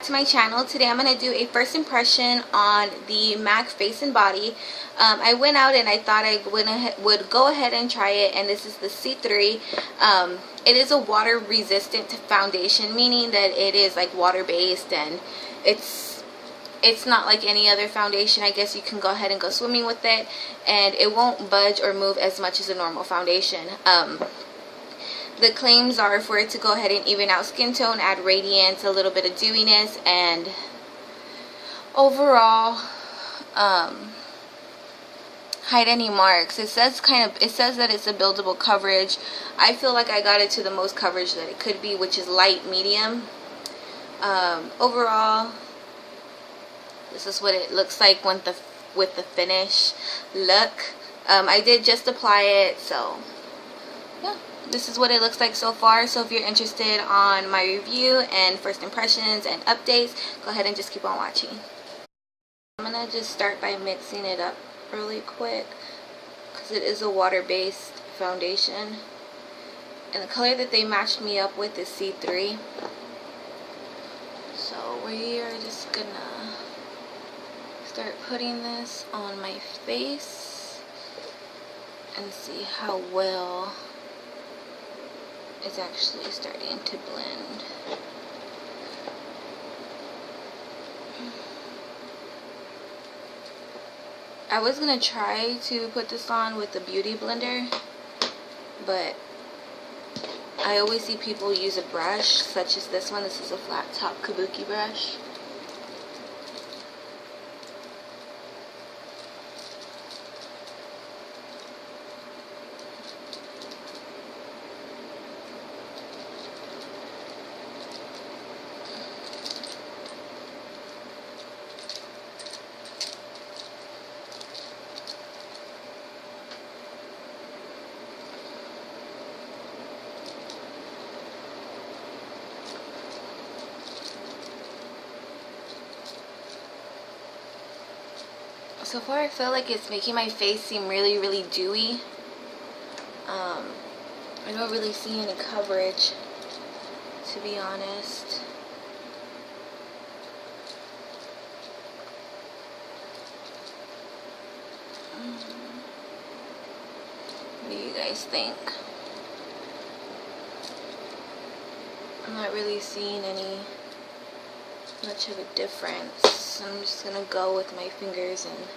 To my channel. Today I'm going to do a first impression on the MAC Face and Body. I went out and I thought I would go ahead and try it, and this is the C3. It is a water resistant foundation, meaning that it is like water based, and it's not like any other foundation. I guess you can go ahead and go swimming with it and it won't budge or move as much as a normal foundation. The claims are for it to go ahead and even out skin tone, add radiance, a little bit of dewiness, and overall hide any marks. It says that it's a buildable coverage. I feel like I got it to the most coverage that it could be, which is light medium. Overall, this is what it looks like with the finish look. I did just apply it, so yeah. This is what it looks like so far. So if you're interested on my review and first impressions and updates, go ahead and just keep on watching. I'm going to just start by mixing it up really quick because it is a water-based foundation. And the color that they matched me up with is C3. So we are just going to start putting this on my face and see how well it's actually starting to blend. I was gonna try to put this on with the beauty blender, but I always see people use a brush such as this one. This is a flat top kabuki brush. So far I feel like it's making my face seem really, really dewy. I don't really see any coverage, to be honest. What do you guys think? I'm not really seeing much of a difference. I'm just gonna go with my fingers and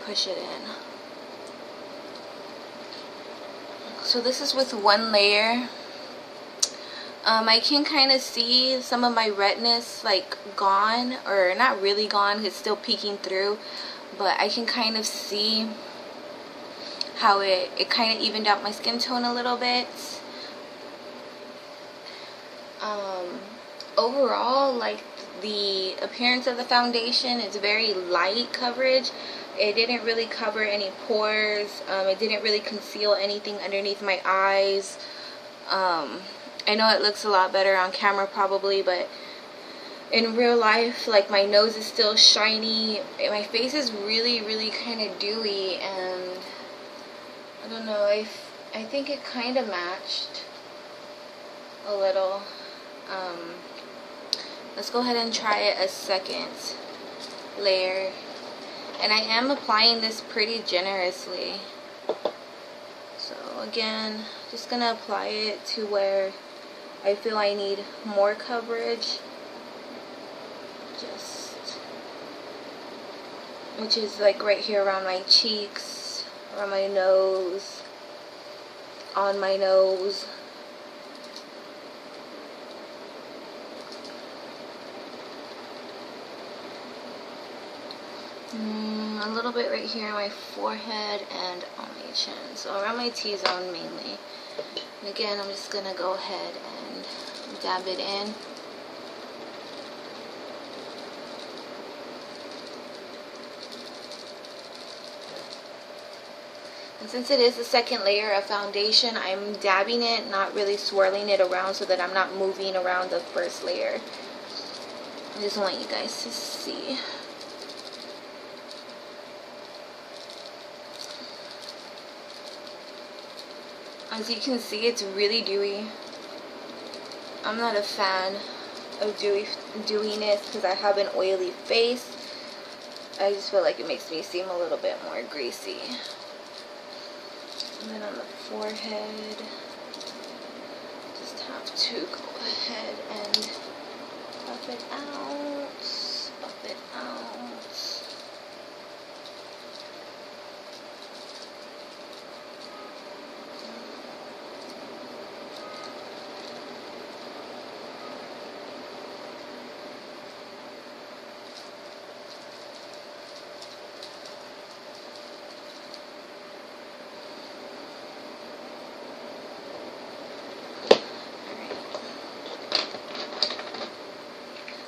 push it in. So this is with one layer. I can kind of see some of my redness like gone, or not really gone, it's still peeking through, but I can kind of see how it kind of evened out my skin tone a little bit. Overall, like, the appearance of the foundation is very light coverage. It didn't really cover any pores. It didn't really conceal anything underneath my eyes. I know it looks a lot better on camera probably, but in real life, like, my nose is still shiny. My face is really, really kind of dewy, and I don't know, I think it kind of matched a little. Let's go ahead and try it a second layer. And I am applying this pretty generously. So again, just gonna apply it to where I feel I need more coverage. Which is like right here around my cheeks, around my nose, on my nose. A little bit right here on my forehead and on my chin, so around my T-zone mainly. And again, I'm just gonna go ahead and dab it in. And since it is the second layer of foundation, I'm dabbing it, not really swirling it around, so that I'm not moving around the first layer. I just want you guys to see. As you can see, it's really dewy. I'm not a fan of dewiness because I have an oily face. I just feel like it makes me seem a little bit more greasy. And then on the forehead, just have to go ahead and buff it out, buff it out.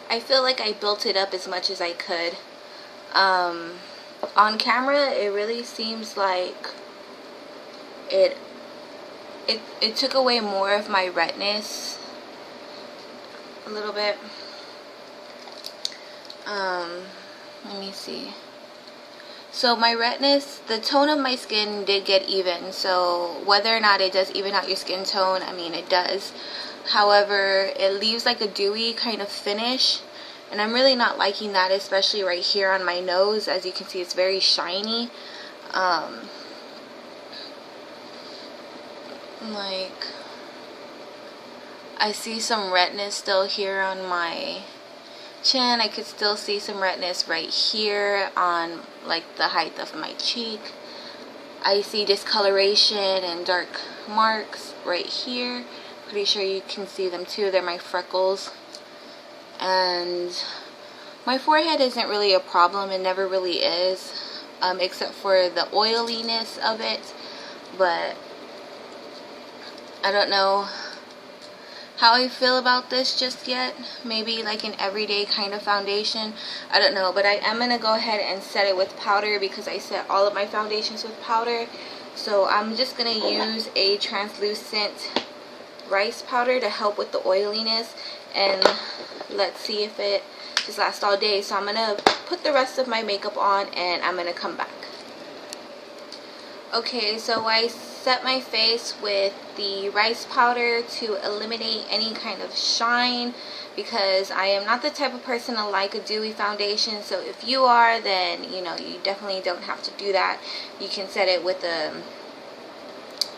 I feel like I built it up as much as I could. On camera, it really seems like it took away more of my redness a little bit. Let me see. So my redness, the tone of my skin did get even. So whether or not it does even out your skin tone, I mean it does. However, it leaves like a dewy kind of finish, and I'm really not liking that, especially right here on my nose. As you can see, it's very shiny. Like, I see some redness still here on my chin. I could still see some redness right here on like the height of my cheek. I see discoloration and dark marks right here. Pretty sure you can see them too. They're my freckles. And my forehead isn't really a problem. It never really is, except for the oiliness of it. But I don't know how I feel about this just yet. Maybe like an everyday kind of foundation. I don't know. But I am going to go ahead and set it with powder because I set all of my foundations with powder. So I'm just going to use a translucent rice powder to help with the oiliness, and let's see if it just lasts all day. So I'm gonna put the rest of my makeup on and I'm gonna come back. Okay, so I set my face with the rice powder to eliminate any kind of shine, because I am not the type of person to like a dewy foundation. So if you are, then you know, you definitely don't have to do that. You can set it with a,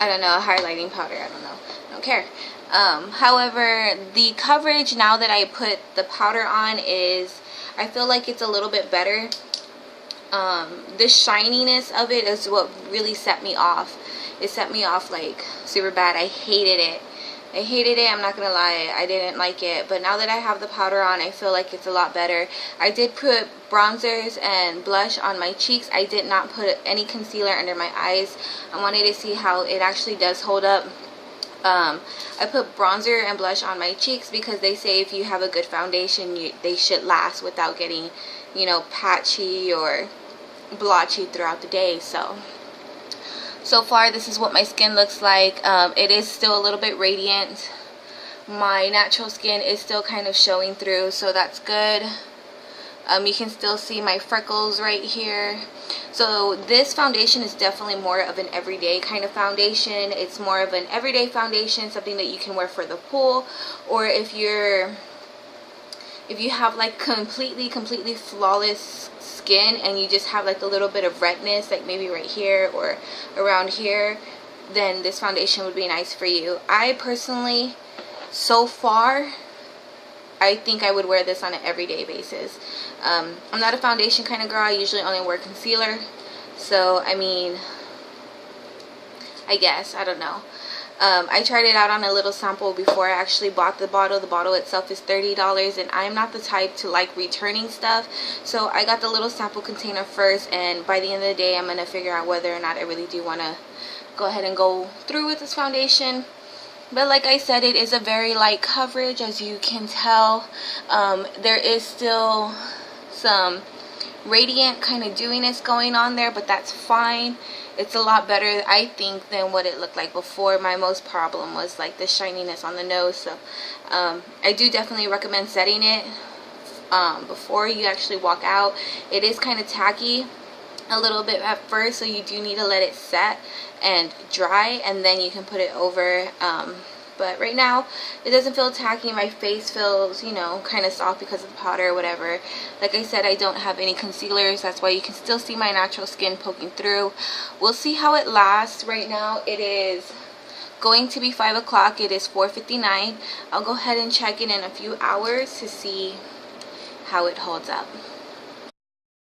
I don't know, a highlighting powder. I don't know. I don't care. However, the coverage now that I put the powder on is, I feel like it's a little bit better. The shininess of it is what really set me off. It set me off like super bad. I hated it. I hated it, I'm not gonna lie. I didn't like it. But now that I have the powder on, I feel like it's a lot better. I did put bronzers and blush on my cheeks. I did not put any concealer under my eyes. I wanted to see how it actually does hold up. I put bronzer and blush on my cheeks because they say if you have a good foundation, they should last without getting, you know, patchy or blotchy throughout the day. So far, this is what my skin looks like. It is still a little bit radiant. My natural skin is still kind of showing through, so that's good. You can still see my freckles right here. So this foundation is definitely more of an everyday kind of foundation. It's more of an everyday foundation, something that you can wear for the pool, or if you have like completely flawless skin and you just have like a little bit of redness, like maybe right here or around here, then this foundation would be nice for you. I personally, so far, I think I would wear this on an everyday basis. I'm not a foundation kind of girl. I usually only wear concealer. So, I mean, I guess, I don't know. I tried it out on a little sample before I actually bought the bottle. The bottle itself is $30, and I'm not the type to like returning stuff. So I got the little sample container first, and by the end of the day, I'm going to figure out whether or not I really do want to go ahead and go through with this foundation. But like I said, it is a very light coverage, as you can tell. There is still some radiant kind of dewiness going on there, but that's fine. It's a lot better, I think, than what it looked like before. My most problem was like the shininess on the nose. So I do definitely recommend setting it before you actually walk out. It is kind of tacky a little bit at first, so you do need to let it set and dry, and then you can put it over but right now it doesn't feel tacky. My face feels, you know, kind of soft because of the powder or whatever. Like I said, I don't have any concealers, that's why you can still see my natural skin poking through. We'll see how it lasts. Right now it is going to be 5 o'clock. It is 4:59. I'll go ahead and check in a few hours to see how it holds up.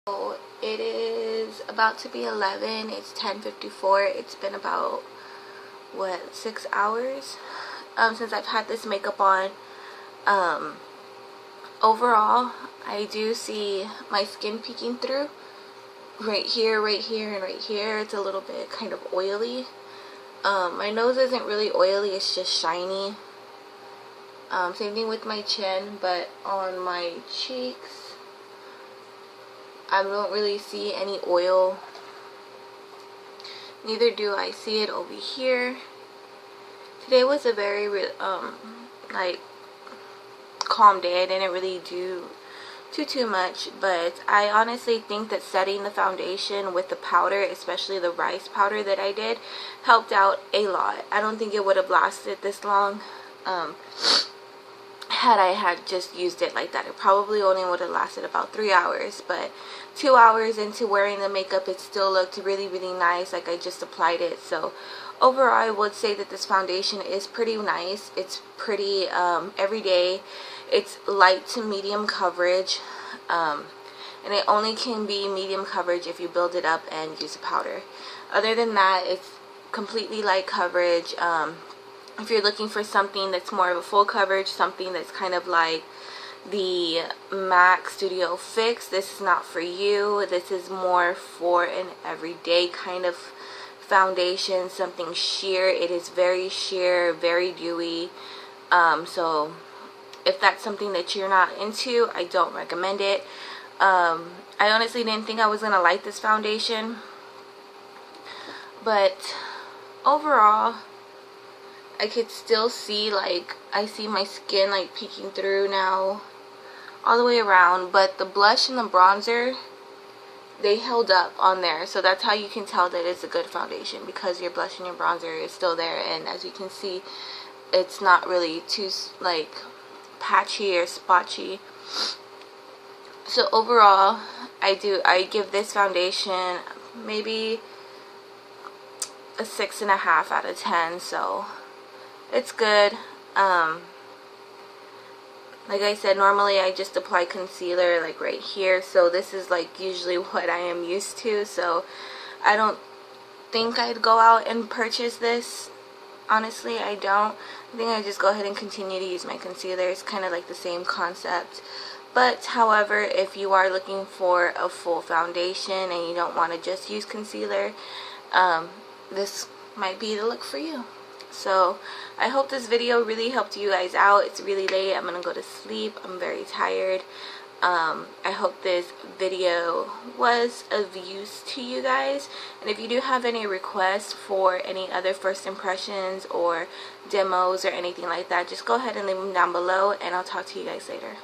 So it is about to be 11. It's 10:54. It's been about, what, 6 hours since I've had this makeup on. Overall, I do see my skin peeking through right here, and right here. It's a little bit kind of oily. My nose isn't really oily, it's just shiny. Same thing with my chin, but on my cheeks I don't really see any oil. Neither do I see it over here. Today was a very like calm day. I didn't really do too much, but I honestly think that setting the foundation with the powder, especially the rice powder that I did, helped out a lot. I don't think it would have lasted this long had I had just used it like that. It probably only would have lasted about 3 hours, but 2 hours into wearing the makeup, it still looked really nice, like I just applied it. So overall, I would say that this foundation is pretty nice. It's pretty everyday. It's light to medium coverage, and it only can be medium coverage if you build it up and use a powder. Other than that, it's completely light coverage. If you're looking for something that's more of a full coverage, something that's kind of like the MAC Studio Fix, this is not for you. This is more for an everyday kind of foundation, something sheer. It is very sheer, very dewy. So if that's something that you're not into, I don't recommend it. I honestly didn't think I was gonna like this foundation, but overall I could still see, like, I see my skin like peeking through now all the way around, but the blush and the bronzer, they held up on there. So that's how you can tell that it's a good foundation, because your blush and your bronzer is still there, and as you can see, it's not really too like patchy or spotchy. So overall, I give this foundation maybe a 6.5 out of 10. So it's good. Like I said, normally I just apply concealer like right here, so this is like usually what I am used to, so I don't think I'd go out and purchase this. Honestly, I don't. I think I just go ahead and continue to use my concealer. It's kind of like the same concept. But however, if you are looking for a full foundation and you don't want to just use concealer, this might be the look for you. So I hope this video really helped you guys out. It's really late. I'm gonna go to sleep. I'm very tired. I hope this video was of use to you guys, and if you do have any requests for any other first impressions or demos or anything like that, just go ahead and leave them down below, and I'll talk to you guys later.